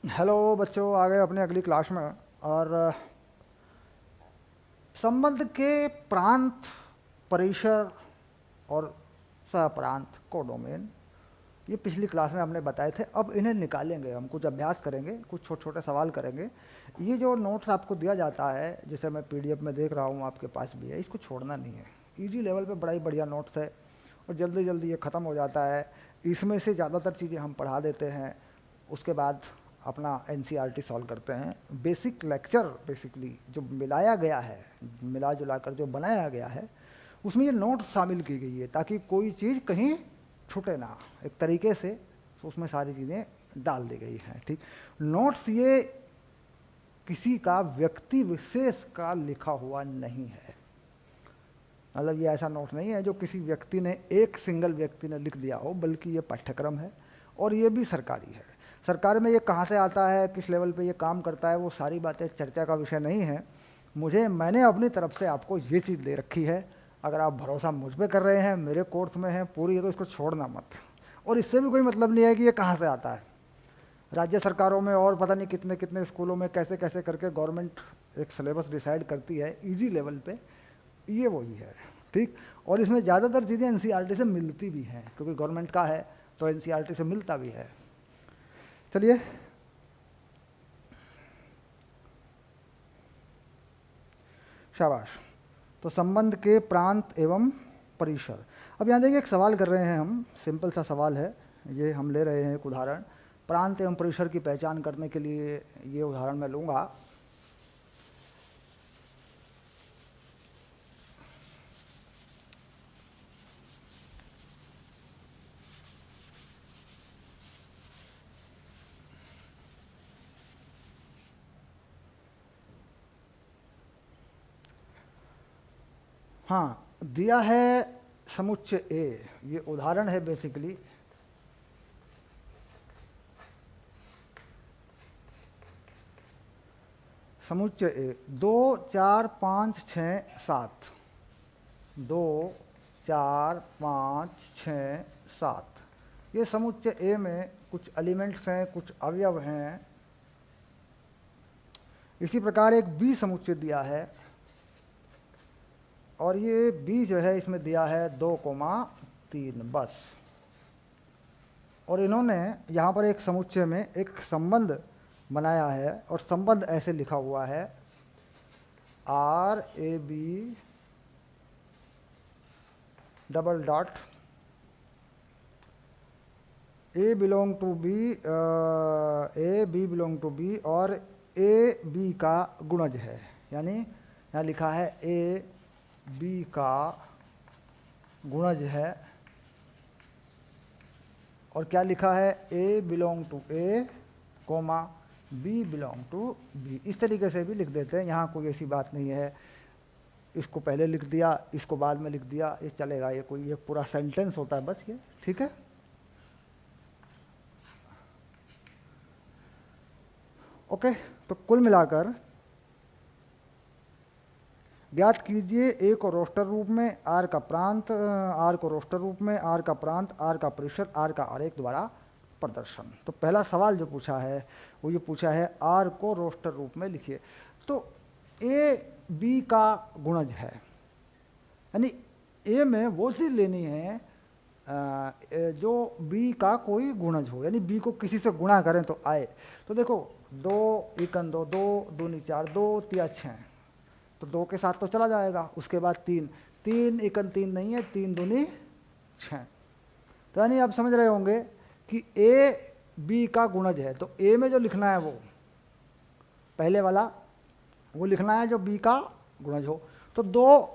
Hello बच्चों, आ गए अपने अगली क्लास में। और संबंध के प्रांत, परिसर और सहप्रांत, कोडोमेन, ये पिछली क्लास में हमने बताए थे। अब इन्हें निकालेंगे, हम कुछ अभ्यास करेंगे, कुछ छोटे छोटे सवाल करेंगे। ये जो नोट्स आपको दिया जाता है, जैसे मैं पीडीएफ में देख रहा हूँ आपके पास भी है, इसको छोड़ना नहीं है। इजी लेवल पे बड़ा ही बढ़िया नोट्स है और जल्दी जल्दी ये ख़त्म हो जाता है। इसमें से ज़्यादातर चीज़ें हम पढ़ा देते हैं, उसके बाद अपना एनसीईआरटी सॉल्व करते हैं। बेसिक लेक्चर बेसिकली जो मिलाया गया है, मिला जुला कर जो बनाया गया है, उसमें ये नोट शामिल की गई है ताकि कोई चीज़ कहीं छूटे ना, एक तरीके से तो उसमें सारी चीज़ें डाल दी गई हैं। ठीक, नोट्स ये किसी का व्यक्ति विशेष का लिखा हुआ नहीं है। मतलब ये ऐसा नोट नहीं है जो किसी व्यक्ति ने, एक सिंगल व्यक्ति ने लिख दिया हो, बल्कि ये पाठ्यक्रम है और ये भी सरकारी है। सरकार में ये कहाँ से आता है, किस लेवल पे ये काम करता है, वो सारी बातें चर्चा का विषय नहीं है। मैंने अपनी तरफ से आपको ये चीज़ दे रखी है। अगर आप भरोसा मुझ पर कर रहे हैं, मेरे कोर्स में है पूरी, है तो इसको छोड़ना मत। और इससे भी कोई मतलब नहीं है कि ये कहाँ से आता है। राज्य सरकारों में और पता नहीं कितने कितने स्कूलों में कैसे कैसे करके गवर्नमेंट एक सिलेबस डिसाइड करती है इजी लेवल पे, ये वही है। ठीक, और इसमें ज़्यादातर चीज़ें एनसीईआरटी से मिलती भी हैं, क्योंकि गवर्नमेंट का है तो एनसीईआरटी से मिलता भी है। चलिए, शाबाश। तो संबंध के प्रांत एवं परिसर। अब यहाँ देखिए, एक सवाल कर रहे हैं हम, सिंपल सा सवाल है ये। हम ले रहे हैं एक उदाहरण, प्रांत एवं परिसर की पहचान करने के लिए ये उदाहरण मैं लूँगा। हाँ, दिया है समुच्चय ए, ये उदाहरण है बेसिकली। समुच्चय ए 2 4 5 6 7, 2 4 5 6 7, ये समुच्चय ए में कुछ एलिमेंट्स हैं, कुछ अवयव हैं। इसी प्रकार एक बी समुच्चय दिया है और ये बी जो है इसमें दिया है 2,3 बस। और इन्होंने यहाँ पर एक समुच्चय में एक संबंध बनाया है और संबंध ऐसे लिखा हुआ है, R A B double dot A belong to B, A B belong to B, और ए बी का गुणज है। यानी यहाँ लिखा है ए बी का गुणज है, और क्या लिखा है, A belong to A comma B belong to B. इस तरीके से भी लिख देते हैं, यहाँ कोई ऐसी बात नहीं है इसको पहले लिख दिया इसको बाद में लिख दिया, ये चलेगा। ये कोई एक पूरा सेंटेंस होता है बस ये, ठीक है। ओके, तो कुल मिलाकर ज्ञात कीजिए ए को रोस्टर रूप में, आर का प्रांत, आर को रोस्टर रूप में, आर का प्रांत, आर का परिसर, आर का आरेख द्वारा प्रदर्शन। तो पहला सवाल जो पूछा है वो ये पूछा है, आर को रोस्टर रूप में लिखिए। तो ए बी का गुणज है, यानी ए में वो चीज़ लेनी है जो बी का कोई गुणज हो, यानी बी को किसी से गुणा करें तो आए। तो देखो, 2 एकन 2, 2 दूनी 4, 2 तिया 6, तो 2 के साथ तो चला जाएगा। उसके बाद 3, 3 एकन 3 नहीं है, 3 दूनी 6। तो यानी आप समझ रहे होंगे कि ए बी का गुणज है, तो ए में जो लिखना है वो पहले वाला वो लिखना है जो बी का गुणज हो। तो 2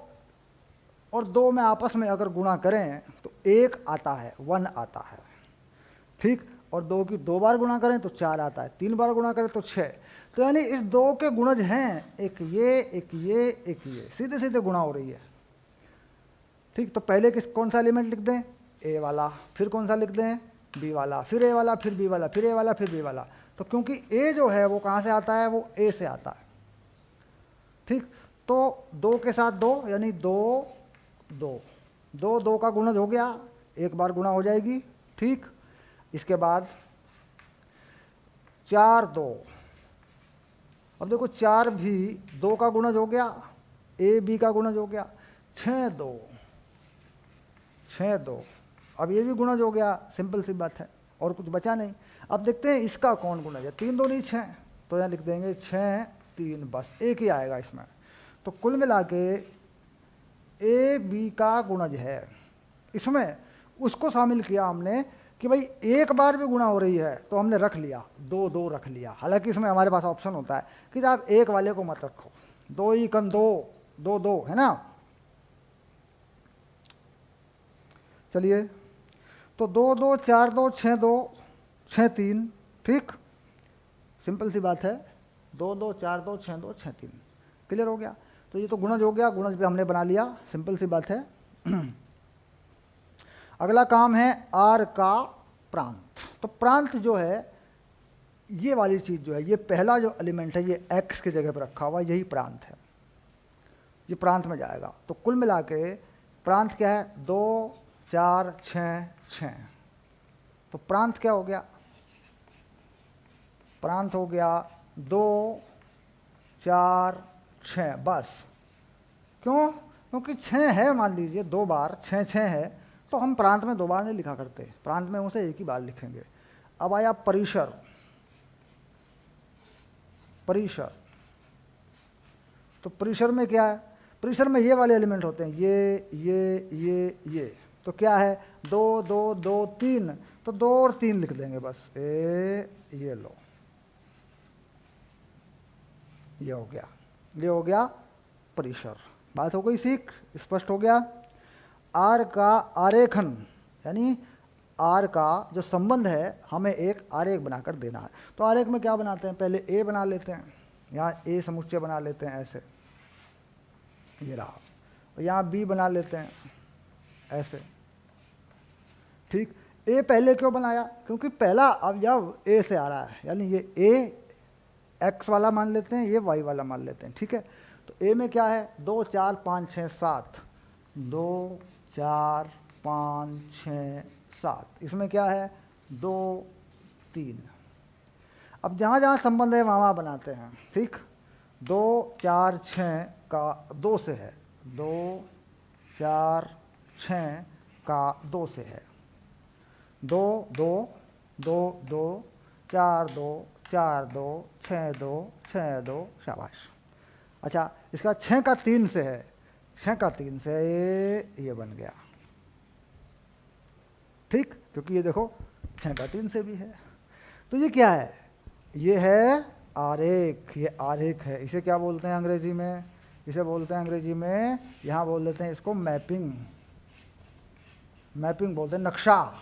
और 2 में आपस में अगर गुणा करें तो 1 आता है, 1 आता है, ठीक। और 2 की 2 बार गुणा करें तो 4 आता है, 3 बार गुणा करें तो 6। तो यानी इस 2 के गुणज हैं, एक ये एक ये एक ये, सीधे सीधे गुणा हो रही है, ठीक। तो पहले कौन सा एलिमेंट लिख दें, ए वाला, फिर कौन सा लिख दें, बी वाला, फिर ए वाला, फिर बी वाला, फिर ए वाला, फिर बी वाला। तो क्योंकि ए जो है वो कहाँ से आता है, वो ए से आता है, ठीक। तो 2 के साथ 2, यानी 2 2 2 2 का गुणज हो गया, एक बार गुणा हो जाएगी, ठीक। इसके बाद 4 2। अब देखो 4 भी 2 का गुणज हो गया, ए बी का गुणज हो गया, 6 2 6 2। अब ये भी गुणज हो गया, सिंपल सी बात है, और कुछ बचा नहीं। अब देखते हैं इसका कौन गुणज है, 3 2 नहीं 6, तो यहाँ लिख देंगे 6 3, बस एक ही आएगा इसमें। तो कुल मिला के ए बी का गुणज है, इसमें उसको शामिल किया हमने कि भाई एक बार भी गुणा हो रही है तो हमने रख लिया, 2 2 रख लिया। हालांकि इसमें हमारे पास ऑप्शन होता है कि आप एक वाले को मत रखो, 2 ही कन 2 2 2 है ना। चलिए, तो 2 2 4 2 6 2 6 3, ठीक, सिंपल सी बात है, 2 2 4 2 6 2 6 3, क्लियर हो गया। तो ये तो गुणज हो गया, गुणज भी हमने बना लिया, सिंपल सी बात है। अगला काम है आर का प्रांत। तो प्रांत जो है, ये वाली चीज जो है, ये पहला जो एलिमेंट है, ये एक्स की जगह पर रखा हुआ, यही प्रांत है, ये प्रांत में जाएगा। तो कुल मिला के प्रांत क्या है, 2 4 6 6। तो प्रांत क्या हो गया, प्रांत हो गया 2 4 6, बस। क्यों, क्योंकि 6 है, मान लीजिए 2 बार 6 6 है, तो हम प्रांत में 2 बार नहीं लिखा करते, प्रांत में उसे एक ही बार लिखेंगे। अब आया परिसर, परिसर। तो परिसर में क्या है, परिसर में ये वाले एलिमेंट होते हैं, ये। तो क्या है, 2 2 2 3, तो 2 और 3 लिख देंगे बस, ये लो, ये हो गया, ये हो गया परिसर। बात हो गई, सीख स्पष्ट हो गया। आर का आरेखन, यानी आर का जो संबंध है, हमें एक आरेख बनाकर देना है। तो आरेख में क्या बनाते हैं, पहले ए बना लेते हैं, यहाँ ए समुच्चय बना लेते हैं ऐसे, ये रहा, और यहाँ बी बना लेते हैं ऐसे, ठीक। ए पहले क्यों बनाया, क्योंकि पहला अब जब ए से आ रहा है, यानी ये ए एक्स वाला मान लेते हैं, ये वाई वाला मान लेते हैं, ठीक है। तो ए में क्या है, 2 4 5 6 7, 2 4 5 6 7, इसमें क्या है, 2 3। अब जहाँ जहाँ संबंध है वहाँ वहाँ बनाते हैं, ठीक। 2 4 6 का 2 से है, 2 4 6 का 2 से है, 2 2 2 2 4 2 4 2 6 2 6 2, शाबाश। अच्छा, इसका 6 का 3 से है, 6 का 3 से ये बन गया, ठीक, क्योंकि ये देखो 6 का 3 से भी है। तो ये क्या है, ये है आरेख, ये आरेख है। इसे क्या बोलते हैं अंग्रेजी में, इसे बोलते हैं अंग्रेजी में, यहाँ बोल देते हैं इसको मैपिंग, मैपिंग बोलते हैं, नक्शा।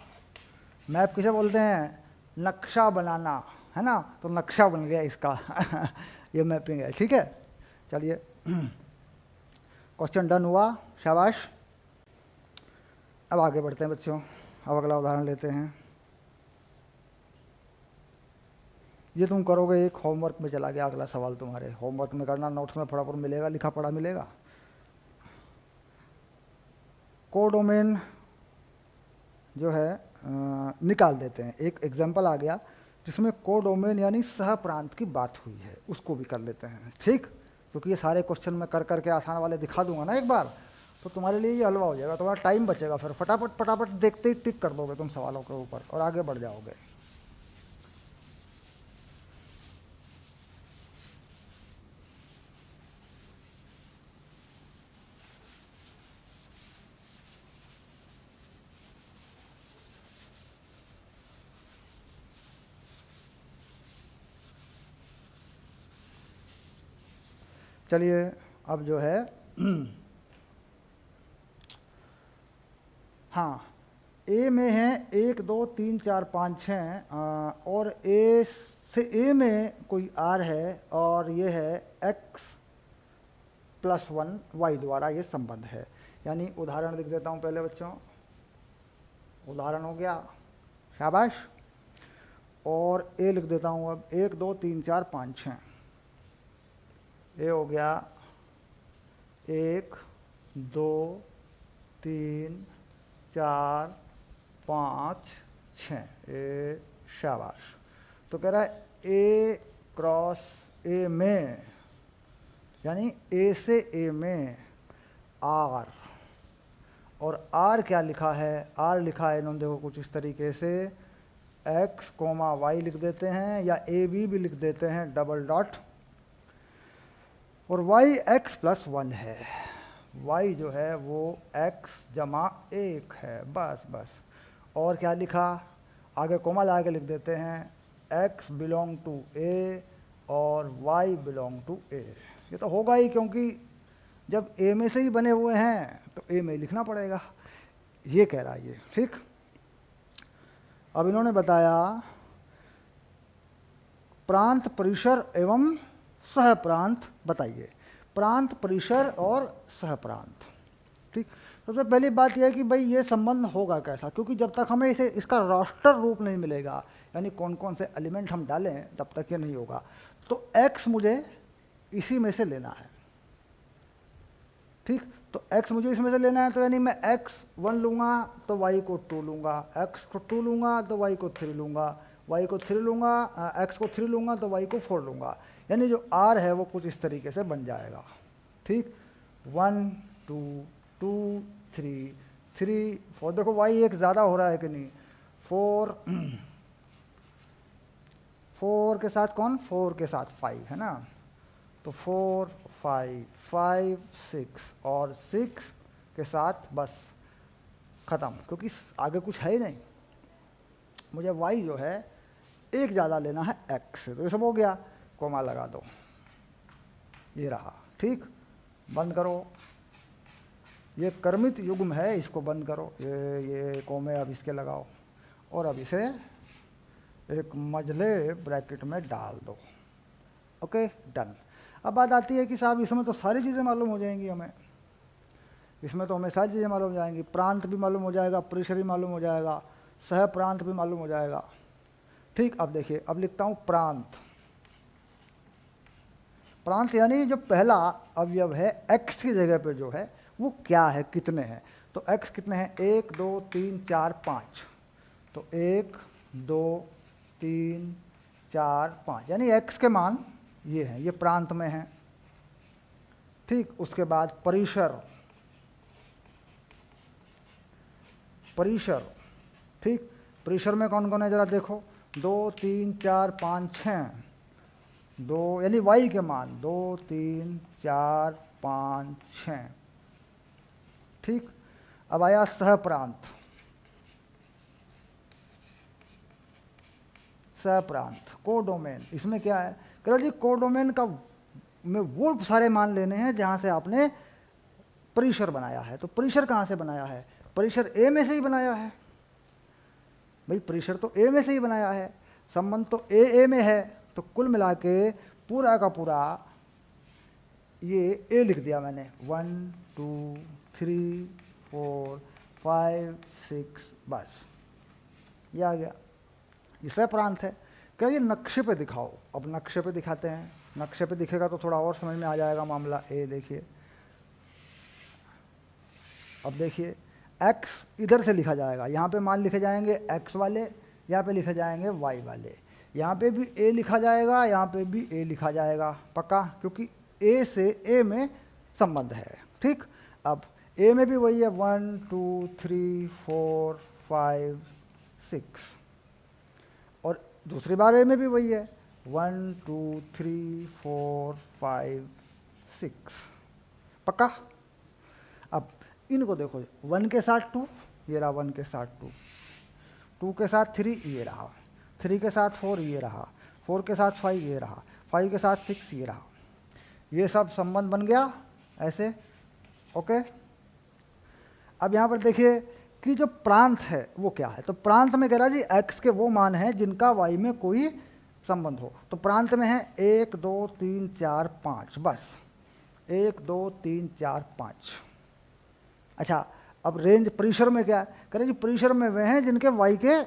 मैप किसे बोलते हैं, नक्शा बनाना, है ना। तो नक्शा बन गया इसका ये मैपिंग है, ठीक है। चलिए, क्वेश्चन डन हुआ, शाबाश। अब आगे बढ़ते हैं बच्चों, अब अगला उदाहरण लेते हैं। ये तुम करोगे, एक होमवर्क में चला गया अगला सवाल तुम्हारे, होमवर्क में करना, नोट्स में फटाफट मिलेगा, लिखा पढ़ा मिलेगा। कोडोमेन जो है निकाल देते हैं। एक एग्जाम्पल आ गया जिसमें कोडोमेन यानी सह प्रांत की बात हुई है, उसको भी कर लेते हैं, ठीक। क्योंकि ये सारे क्वेश्चन मैं कर करके आसान वाले दिखा दूंगा ना एक बार, तो तुम्हारे लिए ये हलवा हो जाएगा, तुम्हारा टाइम बचेगा, फिर फटाफट फटाफट देखते ही टिक कर दोगे तुम सवालों के ऊपर और आगे बढ़ जाओगे। चलिए, अब जो है हाँ, ए में है 1 2 3 4 5 6, और ए से ए में कोई आर है, और ये है x + 1 y द्वारा ये संबंध है। यानी उदाहरण लिख देता हूँ पहले बच्चों, उदाहरण हो गया, शाबाश। और ए लिख देता हूँ अब, 1 2 3 4 5 6, ये हो गया 1 2 3 4 5 6, शाबाश। तो कह रहा है ए क्रॉस ए में, यानी ए से ए में आर, और आर क्या लिखा है, आर लिखा है इन्होंने देखो कुछ इस तरीके से एक्स कोमा वाई लिख देते हैं, या ए बी भी लिख देते हैं डबल डॉट, और वाई एक्स प्लस 1 है, वाई जो है वो एक्स जमा 1 है, बस। और क्या लिखा, आगे कोमा लगा के लिख देते हैं एक्स बिलोंग टू ए और वाई बिलोंग टू ए। ये तो होगा ही, क्योंकि जब ए में से ही बने हुए हैं तो ए में लिखना पड़ेगा, ये कह रहा है ये, ठीक। अब इन्होंने बताया प्रांत, परिसर एवं सह प्रांत बताइए, प्रांत, परिसर और सह प्रांत, ठीक। सबसे पहली बात यह है कि भाई ये संबंध होगा कैसा, क्योंकि जब तक हमें इसे इसका रास्टर रूप नहीं मिलेगा, यानी कौन कौन से एलिमेंट हम डालें, तब तक ये नहीं होगा। तो x मुझे इसी में से लेना है, ठीक। तो x मुझे इसमें से लेना है, तो यानी मैं x1 लूँगा तो y को 2 लूँगा, x को 2 लूँगा तो y को 3 लूँगा, y को 3 लूँगा, x को 3 लूँगा तो y को 4 लूँगा, यानी जो r है वो कुछ इस तरीके से बन जाएगा, ठीक। 1 2 2 3 3 4, देखो y एक ज़्यादा हो रहा है कि नहीं, 4 4 के साथ कौन, 4 के साथ 5 है ना, तो 4 5 5 6 और 6 के साथ बस ख़त्म, क्योंकि आगे कुछ है ही नहीं। मुझे y जो है एक ज़्यादा लेना है x से, तो ये सब हो गया, कोमा लगा दो, ये रहा, ठीक। बंद करो, ये कर्मित युग्म है, इसको बंद करो, ये कोमे अब इसके लगाओ, और अब इसे एक मझले ब्रैकेट में डाल दो, ओके, डन। अब बात आती है कि साहब इसमें तो सारी चीज़ें मालूम हो जाएंगी हमें, इसमें तो हमें सारी चीज़ें मालूम हो जाएंगी, प्रांत भी मालूम हो जाएगा, परिसर भी मालूम हो जाएगा, सह प्रांत भी मालूम हो जाएगा, ठीक। अब देखिए, अब लिखता हूँ प्रांत, प्रांत यानी जो पहला अवयव है x की जगह पे जो है वो क्या है, कितने हैं, तो x कितने हैं, 1 2 3 4 5, तो 1 2 3 4 5, यानी x के मान ये हैं, ये प्रांत में हैं, ठीक। उसके बाद परिसर, परिसर, ठीक। परिसर में कौन कौन है जरा देखो, 2 3 4 5 6, 2 यानी y के मान 2 3 4 5 6, ठीक। अब आया सह प्रांत, सह प्रांत कोडोमेन, इसमें क्या है, कह जी कोडोमेन का में वो सारे मान लेने हैं जहाँ से आपने परिसर बनाया है। तो परिसर कहाँ से बनाया है, परिसर ए में से ही बनाया है, भाई परिसर तो ए में से ही बनाया है, संबंध तो ए में है, तो कुल मिला के पूरा का पूरा ये ए लिख दिया मैंने, 1 2 3 4 5 6, बस ये आ गया, ये सह प्रांत है। क्या ये नक्शे पे दिखाओ, अब नक्शे पे दिखाते हैं, नक्शे पे दिखेगा तो थोड़ा और समझ में आ जाएगा मामला। ए देखिए, अब देखिए x इधर से लिखा जाएगा, यहाँ पे मान लिखे जाएंगे x वाले, यहाँ पे लिखे जाएंगे y वाले, यहाँ पे भी a लिखा जाएगा, यहाँ पे भी a लिखा जाएगा, पक्का, क्योंकि a से a में संबंध है, ठीक। अब a में भी वही है, 1 2 3 4 5 6, और दूसरी बार a में भी वही है, 1 2 3 4 5 6, पक्का। अब इनको देखो, 1 के साथ 2, ये रहा 1 के साथ 2, 2 के साथ 3, ये रहा, 3 के साथ 4, ये रहा, 4 के साथ 5, ये रहा, 5 के साथ 6, ये रहा, ये सब संबंध बन गया ऐसे, ओके। अब यहाँ पर देखिए कि जो प्रांत है वो क्या है, तो प्रांत में कह रहा जी x के वो मान हैं जिनका y में कोई संबंध हो, तो प्रांत में है 1 2 3 4 5, बस 1 2 3 4 5। अच्छा, अब रेंज परिसर में क्या है, कह रहे जी परिसर में वे हैं जिनके y के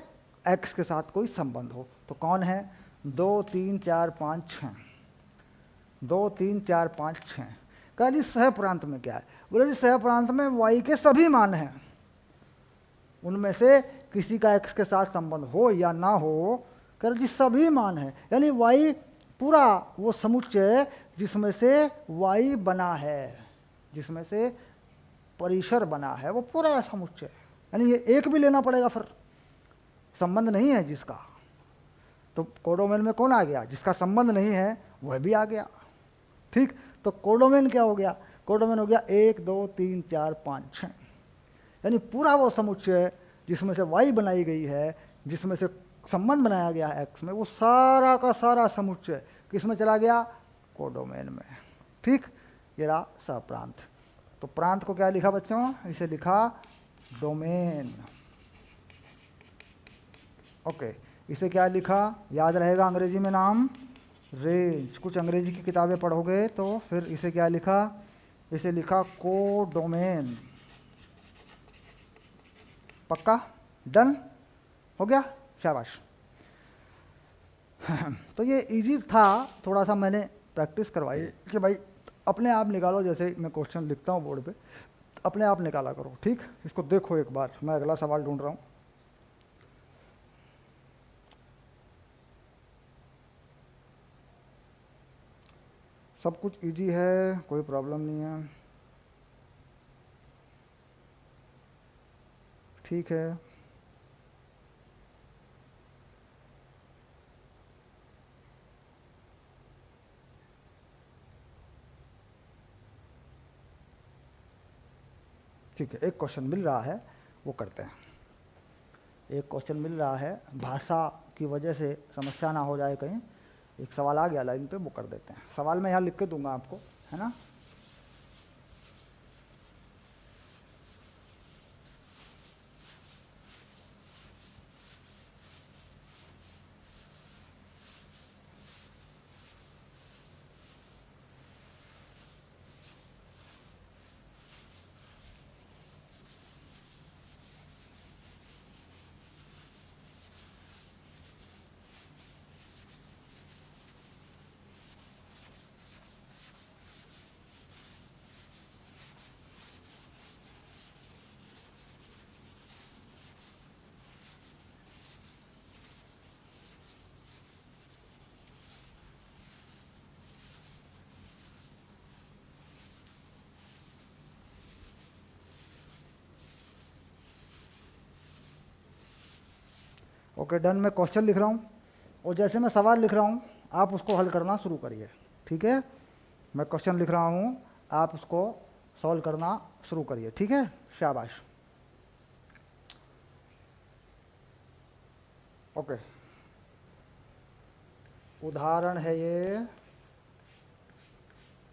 x के साथ कोई संबंध हो, तो कौन है, 2 3 4 5 6, 2 3 4 5 6। कह जी सह प्रांत में क्या है, बोले जी सह प्रांत में y के सभी मान हैं, उनमें से किसी का x के साथ संबंध हो या ना हो, कह रहे जी सभी मान है, यानी वाई पूरा वो समुच्चय जिसमें से वाई बना है, जिसमें से परिसर बना है, वो पूरा समुच्चय, यानी ये एक भी लेना पड़ेगा, फिर संबंध नहीं है जिसका, तो कोडोमेन में कौन आ गया, जिसका संबंध नहीं है वह भी आ गया। ठीक, तो कोडोमेन क्या हो गया, कोडोमेन हो गया 1 2 3 4 5 6, यानी पूरा वो समुच्चय जिसमें से वाई बनाई गई है, जिसमें से संबंध बनाया गया है एक्स में, वो सारा का सारा समुच्चय किस में चला गया, कोडोमेन में। ठीक, ये रहा सहप्रांत। तो प्रांत को क्या लिखा बच्चों, इसे लिखा डोमेन। ओके, इसे क्या लिखा, याद रहेगा अंग्रेजी में नाम रेंज। कुछ अंग्रेजी की किताबें पढ़ोगे तो फिर इसे क्या लिखा, इसे लिखा कोडोमेन। पक्का, डन हो गया, शाबाश। तो ये इजी था, थोड़ा सा मैंने प्रैक्टिस करवाई कि भाई अपने आप निकालो, जैसे मैं क्वेश्चन लिखता हूँ बोर्ड पे, अपने आप निकाला करो। ठीक, इसको देखो एक बार, मैं अगला सवाल ढूंढ रहा हूँ। सब कुछ इजी है, कोई प्रॉब्लम नहीं है। ठीक है, ठीक है, एक क्वेश्चन मिल रहा है वो करते हैं। एक क्वेश्चन मिल रहा है, भाषा की वजह से समस्या ना हो जाए कहीं, एक सवाल आ गया लाइन पे, वो कर देते हैं। सवाल मैं यहाँ लिख के दूंगा आपको, है ना। ओके डन, मैं क्वेश्चन लिख रहा हूँ और जैसे मैं सवाल लिख रहा हूँ आप उसको हल करना शुरू करिए। ठीक है, मैं क्वेश्चन लिख रहा हूँ, आप उसको सॉल्व करना शुरू करिए। ठीक है, शाबाश। ओके, उदाहरण है ये,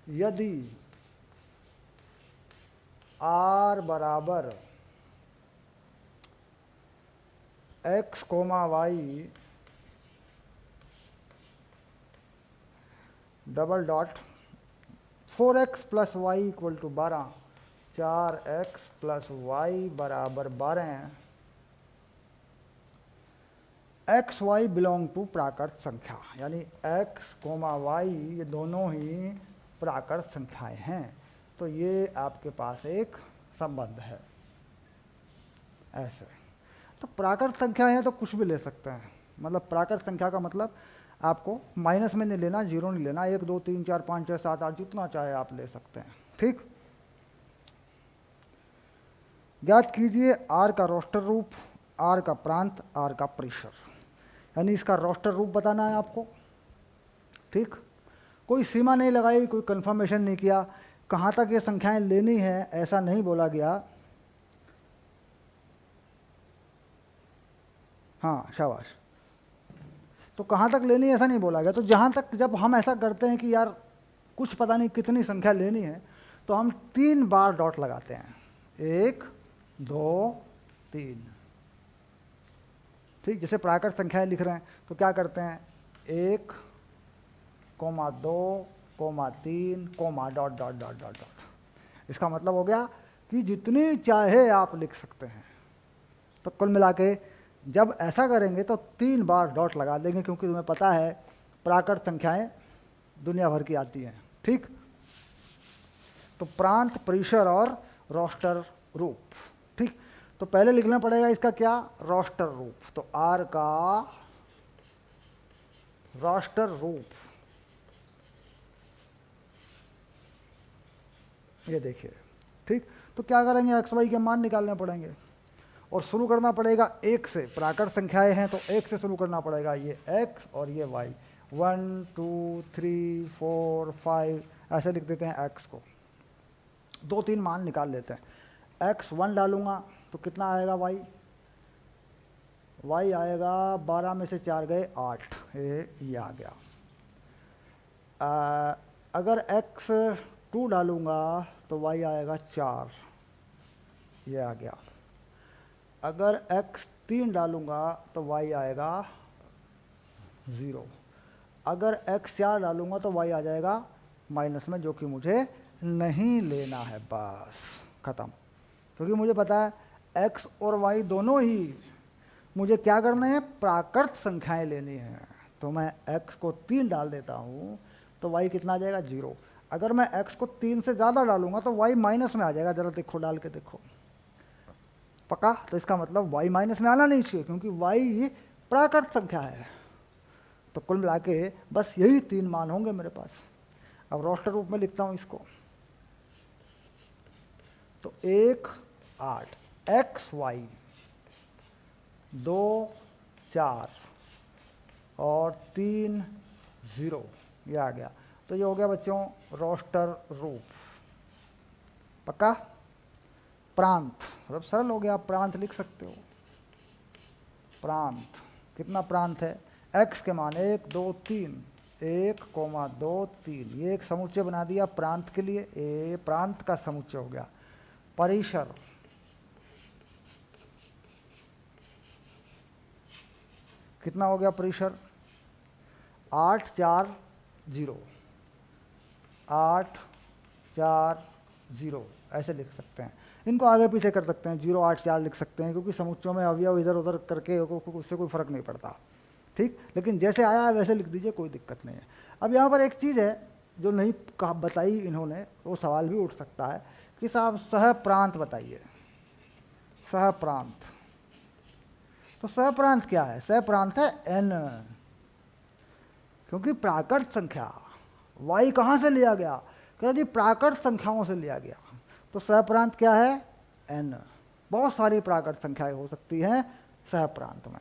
यदि r बराबर x comma y double dot 4x plus y equal to 12, 4x plus y बराबर 12, एक्स वाई बिलोंग टू प्राकृत संख्या, यानी x कोमा वाई ये दोनों ही प्राकृत संख्याएं हैं, तो ये आपके पास एक संबंध है ऐसे। तो प्राकृत संख्या है तो कुछ भी ले सकते हैं, मतलब प्राकृत संख्या का मतलब आपको माइनस में नहीं लेना, जीरो नहीं लेना, 1 2 3 4 5 6 7 8 जितना चाहे आप ले सकते हैं। ठीक, ज्ञात कीजिए आर का रोस्टर रूप, आर का प्रांत, आर का परिसर, यानी इसका रोस्टर रूप बताना है आपको। ठीक, कोई सीमा नहीं लगाई, कोई कंफर्मेशन नहीं किया, कहाँ तक ये संख्याएं लेनी है ऐसा नहीं बोला गया। हाँ शाबाश, तो कहाँ तक लेनी है ऐसा नहीं बोला गया। तो जहाँ तक, जब हम ऐसा करते हैं कि यार कुछ पता नहीं कितनी संख्या लेनी है, तो हम 3 बार डॉट लगाते हैं, 1 2 3। ठीक, जैसे प्राकृत संख्याएं लिख रहे हैं तो क्या करते हैं, 1 comma 2 comma 3 comma dot dot dot dot dot. इसका मतलब हो गया कि जितनी चाहे आप लिख सकते हैं। तो कुल मिला के जब ऐसा करेंगे तो 3 बार डॉट लगा देंगे, क्योंकि तुम्हें पता है प्राकृत संख्याएं दुनिया भर की आती हैं। ठीक, तो प्रांत, परिसर और रोस्टर रूप। ठीक, तो पहले लिखना पड़ेगा इसका क्या, रोस्टर रूप। तो आर का रास्टर रूप, ये देखिए, ठीक। तो क्या करेंगे, एक्स वाई के मान निकालने पड़ेंगे और शुरू करना पड़ेगा एक से। प्राकृत संख्याएं हैं तो एक से शुरू करना पड़ेगा। ये एक्स और ये वाई, 1 2 3 4 5 ऐसे लिख देते हैं एक्स को। 2 3 मान निकाल लेते हैं। एक्स 1 डालूंगा तो कितना आएगा वाई, वाई आएगा 12 में से 4 गए 8, ये आ गया। अगर एक्स 2 डालूंगा तो वाई आएगा 4, ये आ गया। अगर x 3 डालूंगा तो y आएगा 0। अगर x 4 डालूंगा तो y आ जाएगा माइनस में, जो कि मुझे नहीं लेना है, बस ख़त्म। क्योंकि मुझे पता है x और y दोनों ही मुझे क्या करने हैं, प्राकृत संख्याएं लेनी हैं। तो मैं x को 3 डाल देता हूँ तो y कितना आ जाएगा, 0। अगर मैं x को 3 से ज़्यादा डालूंगा तो y माइनस में आ जाएगा। ज़रा देखो, डाल के देखो, पक्का। तो इसका मतलब y माइनस में आना नहीं चाहिए, क्योंकि y प्राकृत संख्या है। तो कुल मिला के बस यही 3 मान होंगे मेरे पास। अब रोस्टर रूप में लिखता हूँ इसको। तो 1 8, एक्स वाई 2 4 और 3 0, ये आ गया। तो ये हो गया बच्चों रोस्टर रूप, पक्का। प्रांत मतलब सरल हो गया, आप प्रांत लिख सकते हो। प्रांत, कितना प्रांत है, x के मान 1 2 3, 1 2 3, ये एक समुच्चय बना दिया प्रांत के लिए, ए प्रांत का समुच्चय हो गया। परिसर, कितना हो गया परिसर, 8 4 0, 8 4 0 ऐसे लिख सकते हैं। इनको आगे पीछे कर सकते हैं, 0 8 4 लिख सकते हैं, क्योंकि समुच्चयों में अवयव इधर उधर करके उससे कोई फर्क नहीं पड़ता, ठीक। लेकिन जैसे आया है वैसे लिख दीजिए, कोई दिक्कत नहीं है। अब यहाँ पर एक चीज़ है जो नहीं कहा बताई इन्होंने, वो सवाल भी उठ सकता है कि साहब सह प्रांत बताइए, सह प्रांत। तो सह प्रांत क्या है, सह प्रांत है n, क्योंकि प्राकृत संख्या y कहाँ से लिया गया, कह जी प्राकृत संख्याओं से लिया गया। तो सहप्रांत क्या है, n। बहुत सारी प्राकृत संख्याएं हो सकती हैं सहप्रांत में।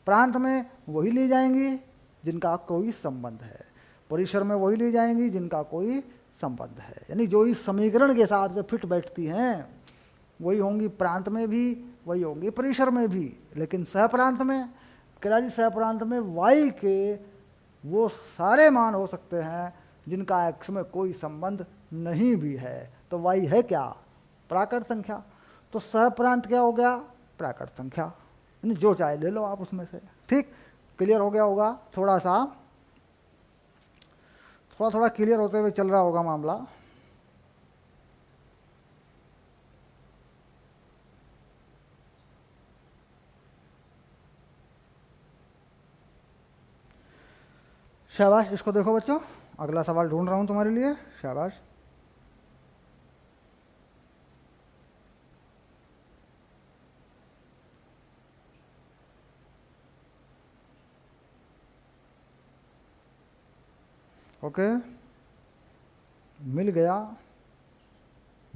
प्रांत में वही ली जाएंगी जिनका कोई संबंध है, परिसर में वही ली जाएंगी जिनका कोई संबंध है, यानी जो इस समीकरण के हिसाब से फिट बैठती हैं वही होंगी प्रांत में भी, वही होंगी परिसर में भी। लेकिन सहप्रांत में कह जी, सहप्रांत में y के वो सारे मान हो सकते हैं जिनका x में कोई संबंध नहीं भी है। तो y है क्या, प्राकृत संख्या। तो सहप्रांत क्या हो गया, प्राकृत संख्या, यानी जो चाहे ले लो आप उसमें से, ठीक। क्लियर हो गया होगा, थोड़ा थोड़ा क्लियर होते हुए चल रहा होगा मामला। शाबाश, इसको देखो बच्चों, अगला सवाल ढूंढ रहा हूं तुम्हारे लिए, शाबाश। ओके, मिल गया,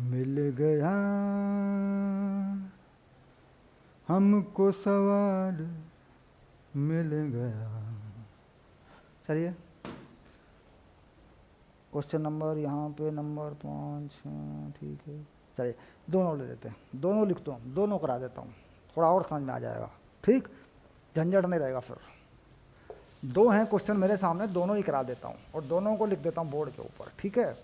मिल गया हमको सवाल, मिल गया। चलिए, क्वेश्चन नंबर यहाँ पे नंबर 5, ठीक है। चलिए दोनों ले लेते हैं, दोनों लिखता हूँ, दोनों करा देता हूँ, थोड़ा और समझ में आ जाएगा, ठीक, झंझट नहीं रहेगा फिर। 2 हैं क्वेश्चन मेरे सामने, दोनों ही करा देता हूँ और दोनों को लिख देता हूँ बोर्ड के ऊपर, ठीक है।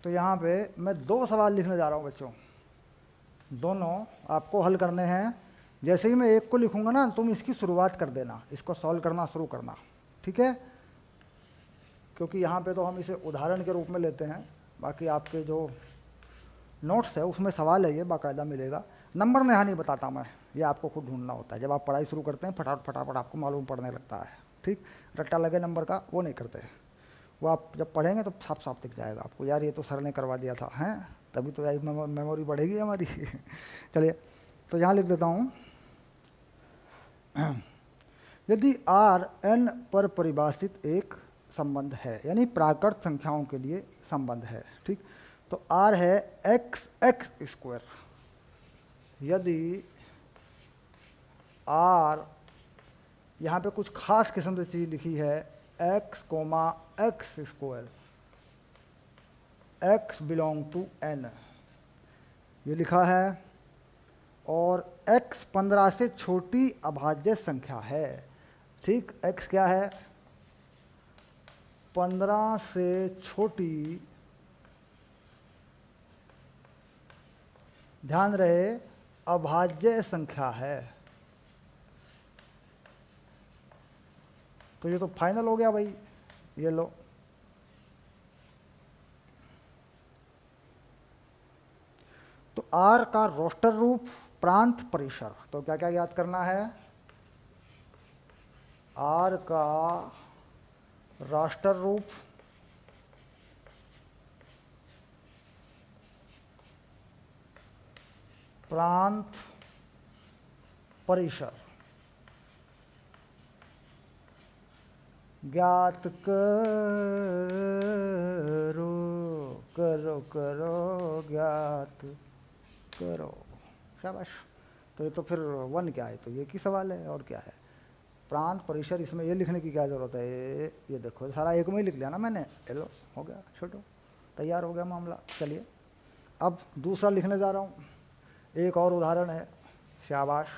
तो यहाँ पे मैं 2 सवाल लिखने जा रहा हूँ बच्चों, दोनों आपको हल करने हैं। जैसे ही मैं एक को लिखूंगा ना, तुम इसकी शुरुआत कर देना, इसको सॉल्व करना शुरू करना, ठीक है? क्योंकि यहाँ पे तो हम इसे उदाहरण के रूप में लेते हैं, बाकी आपके जो नोट्स है उसमें सवाल है, ये बाकायदा मिलेगा। नंबर मैं यहाँ नहीं बताता मैं, ये आपको खुद ढूंढना होता है। जब आप पढ़ाई शुरू करते हैं फटाफट फटाफट आपको मालूम पड़ने लगता है, ठीक? रट्टा लगे नंबर का वो नहीं करते, वो आप जब पढ़ेंगे तो साफ साफ दिख जाएगा आपको, यार ये तो सर ने करवा दिया था, हैं? तभी तो यार मेमोरी बढ़ेगी हमारी। चलिए, तो यहाँ लिख देता हूँ, यदि आर एन पर परिभाषित एक संबंध है, यानी प्राकृत संख्याओं के लिए संबंध है, ठीक? तो आर है एक्स एक्स स्क्वायर। यदि आर, यहाँ पे कुछ खास किस्म की चीज़ लिखी है, x comma x square, x belong to N, ये लिखा है, और x 15 से छोटी अभाज्य संख्या है, ठीक? x क्या है? 15 से छोटी, ध्यान रहे, अभाज्य संख्या है। तो ये तो फाइनल हो गया भाई, ये लो। तो आर का रोस्टर रूप, प्रांत, परिसर, तो क्या क्या याद करना है? आर का राष्ट्र रूप, प्रांत, परिसर, ज्ञात करो करो करो ज्ञात करो, शाबाश। तो ये तो फिर 1 क्या है? तो ये की सवाल है, और क्या है? प्रांत, परिसर, इसमें ये लिखने की क्या ज़रूरत है? ये देखो सारा एक में ही लिख लिया ना मैंने, चलो हो गया, छोटो तैयार हो गया मामला। चलिए अब दूसरा लिखने जा रहा हूँ, एक और उदाहरण है, शाबाश।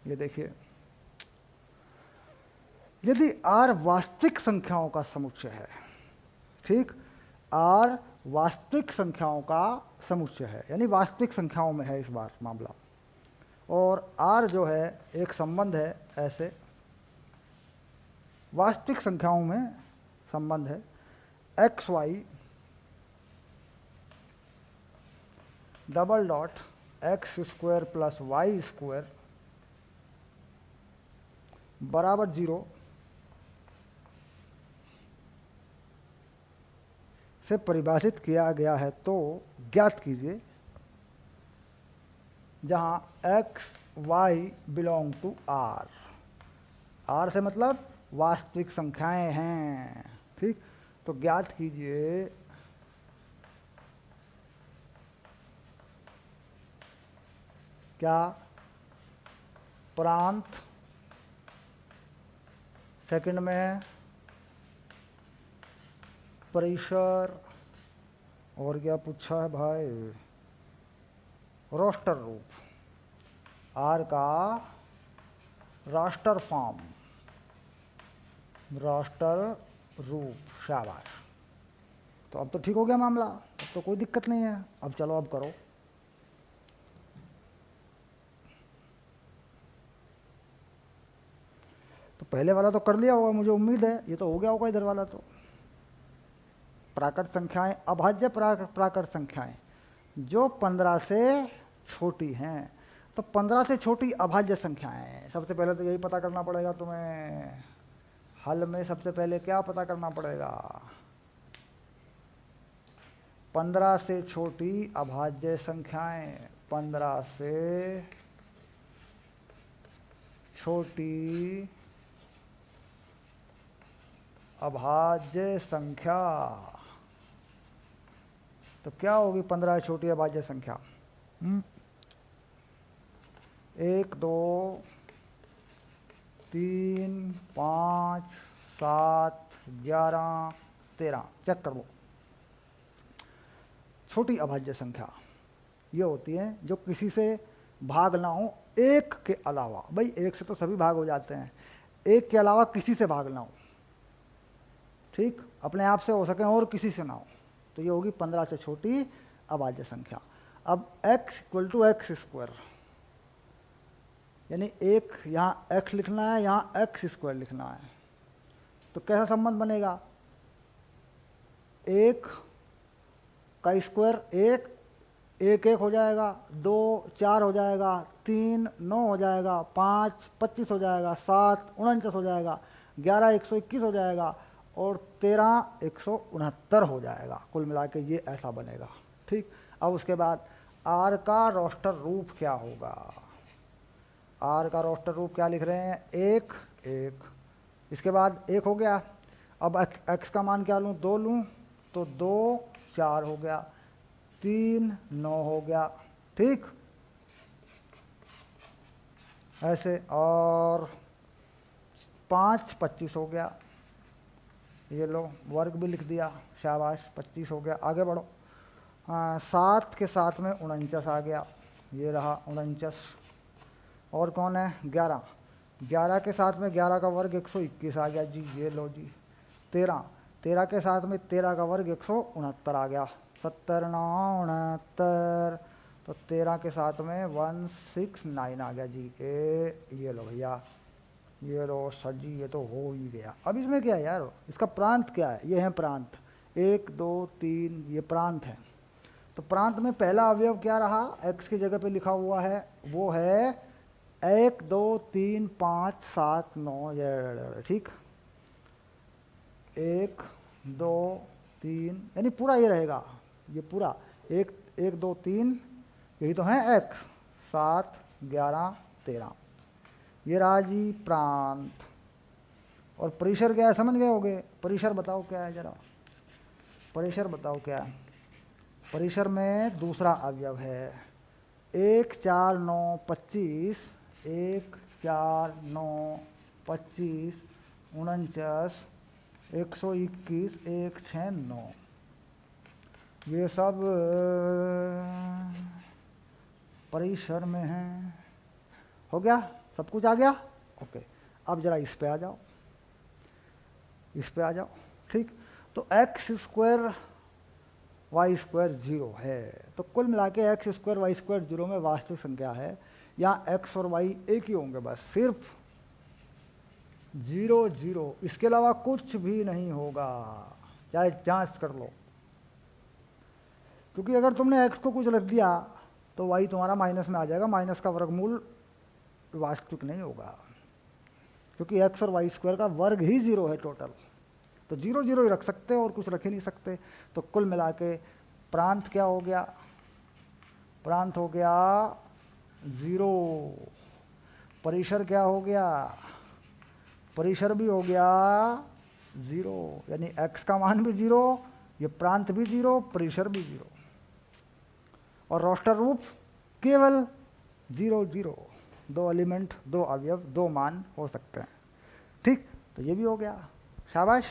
ये देखिए, यदि आर वास्तविक संख्याओं का समुच्चय है, ठीक? आर वास्तविक संख्याओं का समुच्चय है, यानी वास्तविक संख्याओं में है इस बार मामला, और आर जो है एक संबंध है, ऐसे वास्तविक संख्याओं में संबंध है, x y double dot x square plus y square बराबर 0 से परिभाषित किया गया है, तो ज्ञात कीजिए जहां x y belong to R. R से मतलब वास्तविक संख्याएं हैं, ठीक? तो ज्ञात कीजिए क्या प्रांत, सेकंड में परिसर, और क्या पूछा है भाई? रोस्टर रूप, आर का रास्टर फॉर्म, रास्टर रूप, शाबाश। तो अब तो ठीक हो गया मामला, अब तो कोई दिक्कत नहीं है। अब चलो अब करो। तो पहले वाला तो कर लिया होगा, मुझे उम्मीद है ये तो हो गया होगा इधर वाला। तो प्राकृत संख्याएं, अभाज्य प्राकृत संख्याएं जो 15 से छोटी हैं, तो 15 से छोटी अभाज्य संख्याएं, सबसे पहले तो यही पता करना पड़ेगा तुम्हें। हल में सबसे पहले क्या पता करना पड़ेगा? 15 से छोटी अभाज्य संख्याएं, 15 से छोटी अभाज्य संख्या। तो क्या होगी 15 छोटी अभाज्य संख्या? 1 2 3 5 7 11 13, चेक कर लो। छोटी अभाज्य संख्या ये होती है जो किसी से भाग ना हो, एक के अलावा। भाई एक से तो सभी भाग हो जाते हैं, एक के अलावा किसी से भाग ना हो, ठीक? अपने आप से हो सके और किसी से ना हो, तो ये होगी 15 से छोटी अभाज्य संख्या। अब x equal to x square, यानी एक यहाँ x लिखना है, यहाँ एक्स स्क्वायर लिखना है, तो कैसा संबंध बनेगा? एक का स्क्वायर एक, एक एक हो जाएगा, 2 4 हो जाएगा, 3 9 हो जाएगा, 5 25 हो जाएगा, 7 49 हो जाएगा, 11 121 हो जाएगा और 13 169 हो जाएगा। कुल मिला के ये ऐसा बनेगा। ठीक, अब उसके बाद आर का रोस्टर रूप क्या होगा? आर का रोस्टर रूप क्या लिख रहे हैं? एक एक, इसके बाद एक हो गया। अब एक्स का मान क्या लूँ? 2 लूँ तो 2 4 हो गया, 3 9 हो गया। ठीक, ऐसे, और 5 25 हो गया। ये लो वर्ग भी लिख दिया, शाबाश, 25 हो गया। आगे बढ़ो। 7 के साथ में 49 आ गया, ये रहा 49। और कौन है? 11, 11 के साथ में 11 का वर्ग 121 आ गया जी, ये लो जी। 13, 13 के साथ में 13 का वर्ग 169 आ गया, 70 9 69, तो 13 के साथ में 169 आ गया जी। ये लो भैया, ये लो सर जी, ये तो हो ही गया। अब इसमें क्या है यार? इसका प्रांत क्या है? ये है प्रांत, 1 2 3, ये प्रांत है। तो प्रांत में पहला अवयव क्या रहा? x की जगह पे लिखा हुआ है, वो है 1 2 3 5 7 9। ठीक, 1 2 3, यानी पूरा ये रहेगा, ये पूरा 1 1 2 3, यही तो है x, 7 11 13, ये रहा जी प्रांत। और परिसर क्या है? समझ गए होगे? परिसर बताओ क्या है जरा, परिसर बताओ क्या है? परिसर में दूसरा अवयव है 1 4 9 25, 1 4 9 25 49 121 1 6 9, ये सब परिसर में है। हो गया? सब कुछ आ गया? ओके, अब जरा इस पे आ जाओ, इस पे आ जाओ। ठीक, तो एक्स स्क्वायर वाई स्क्वायर 0 है, तो कुल मिला के एक्स स्क्वायर वाई स्क्वायर 0 में वास्तविक संख्या है। यहाँ एक्स और वाई एक ही होंगे, बस सिर्फ 0 0, इसके अलावा कुछ भी नहीं होगा, चाहे जांच कर लो। क्योंकि अगर तुमने एक्स को कुछ रख दिया तो वाई तुम्हारा माइनस में आ जाएगा, माइनस का वर्गमूल वास्तविक नहीं होगा, क्योंकि एक्स और वाई स्क्वायर का वर्ग ही 0 है टोटल। तो 0 0 ही रख सकते हो और कुछ रख ही नहीं सकते। तो कुल मिला के प्रांत क्या हो गया? प्रांत हो गया 0। परिसर क्या हो गया? परिसर भी हो गया 0, यानी x का मान भी 0, ये प्रांत भी 0, परिसर भी 0। और रोस्टर रूप केवल 0 0, 2 एलिमेंट, 2 अवयव, 2 मान हो सकते हैं। ठीक, तो ये भी हो गया, शाबाश।